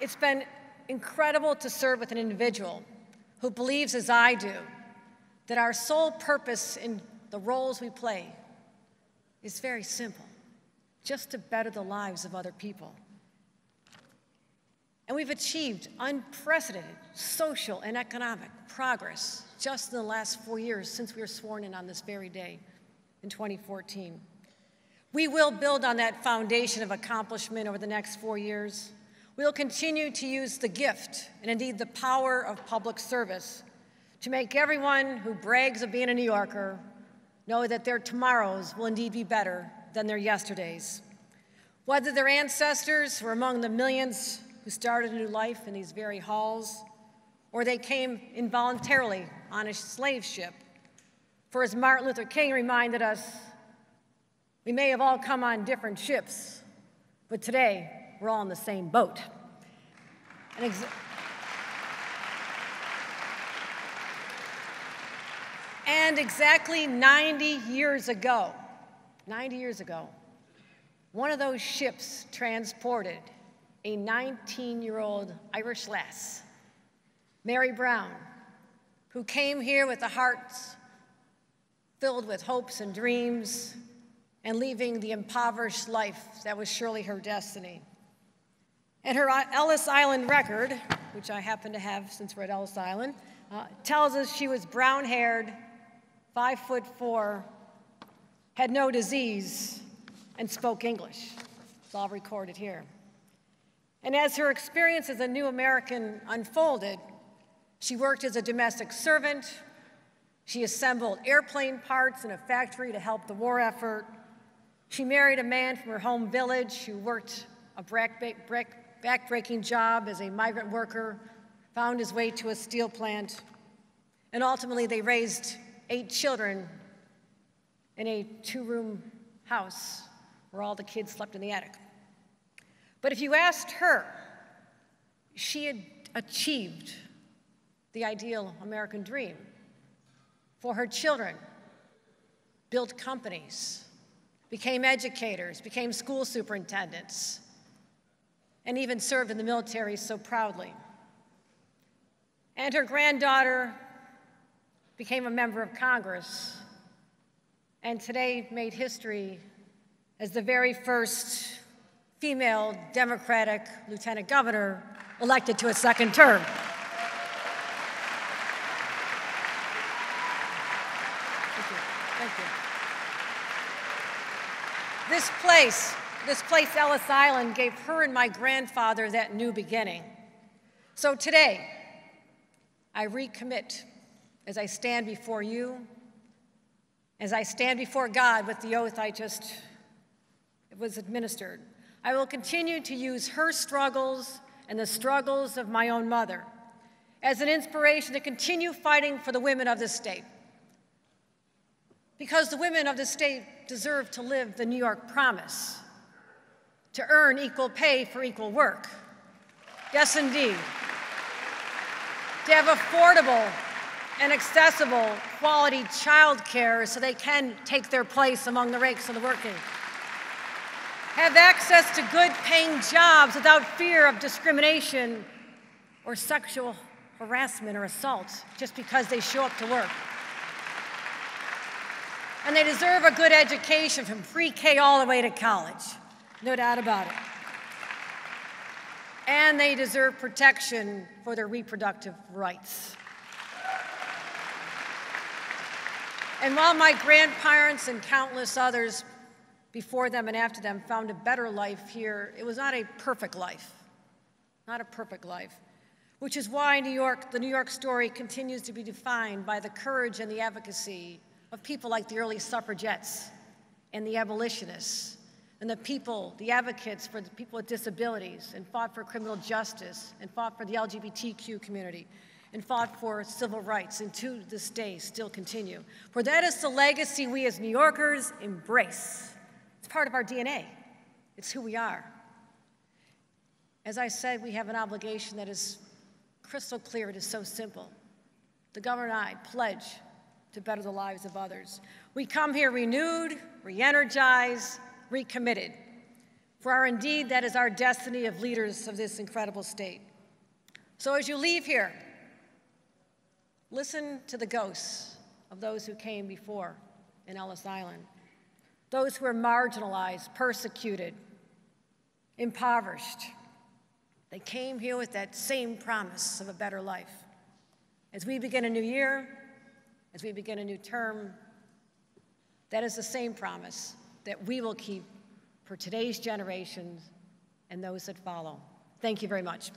It's been incredible to serve with an individual who believes, as I do, that our sole purpose in the roles we play is very simple, just to better the lives of other people. And we've achieved unprecedented social and economic progress just in the last 4 years since we were sworn in on this very day in 2014. We will build on that foundation of accomplishment over the next 4 years. We'll continue to use the gift and indeed the power of public service to make everyone who brags of being a New Yorker know that their tomorrows will indeed be better than their yesterdays. Whether their ancestors were among the millions who started a new life in these very halls, or they came involuntarily on a slave ship. For as Martin Luther King reminded us, we may have all come on different ships, but today we're all in the same boat. And exactly 90 years ago, one of those ships transported a 19-year-old Irish lass, Mary Brown, who came here with a heart filled with hopes and dreams and leaving the impoverished life that was surely her destiny. And her Ellis Island record, which I happen to have since we're at Ellis Island, tells us she was brown-haired, 5'4", had no disease, and spoke English. It's all recorded here. And as her experience as a new American unfolded, she worked as a domestic servant, she assembled airplane parts in a factory to help the war effort, she married a man from her home village who worked a back-breaking job as a migrant worker, found his way to a steel plant, and ultimately they raised 8 children in a 2-room house where all the kids slept in the attic. But if you asked her, she had achieved the ideal American dream for her children, built companies, became educators, became school superintendents, and even served in the military so proudly. And her granddaughter became a member of Congress, and today made history as the very first female Democratic lieutenant governor elected to a second term. Thank you. This place, Ellis Island, gave her and my grandfather that new beginning. So today, I recommit as I stand before you, as I stand before God with the oath it was administered. I will continue to use her struggles and the struggles of my own mother as an inspiration to continue fighting for the women of this state. Because the women of this state deserve to live the New York promise, to earn equal pay for equal work. Yes, indeed. To have affordable and accessible quality child care so they can take their place among the ranks of the working. Have access to good paying jobs without fear of discrimination or sexual harassment or assault just because they show up to work. And they deserve a good education from pre-K all the way to college, no doubt about it. And they deserve protection for their reproductive rights. And while my grandparents and countless others before them and after them found a better life here, it was not a perfect life, which is why the New York story continues to be defined by the courage and the advocacy of people like the early suffragettes and the abolitionists and the advocates for the people with disabilities and fought for criminal justice and fought for the LGBTQ community and fought for civil rights, and to this day still continue. For that is the legacy we as New Yorkers embrace. It's part of our DNA. It's who we are. As I said, we have an obligation that is crystal clear. It is so simple. The governor and I pledge to better the lives of others. We come here renewed, re-energized, recommitted. For indeed, that is our destiny of leaders of this incredible state. So as you leave here, listen to the ghosts of those who came before in Ellis Island, those who were marginalized, persecuted, impoverished. They came here with that same promise of a better life. As we begin a new year, as we begin a new term, that is the same promise that we will keep for today's generations and those that follow. Thank you very much.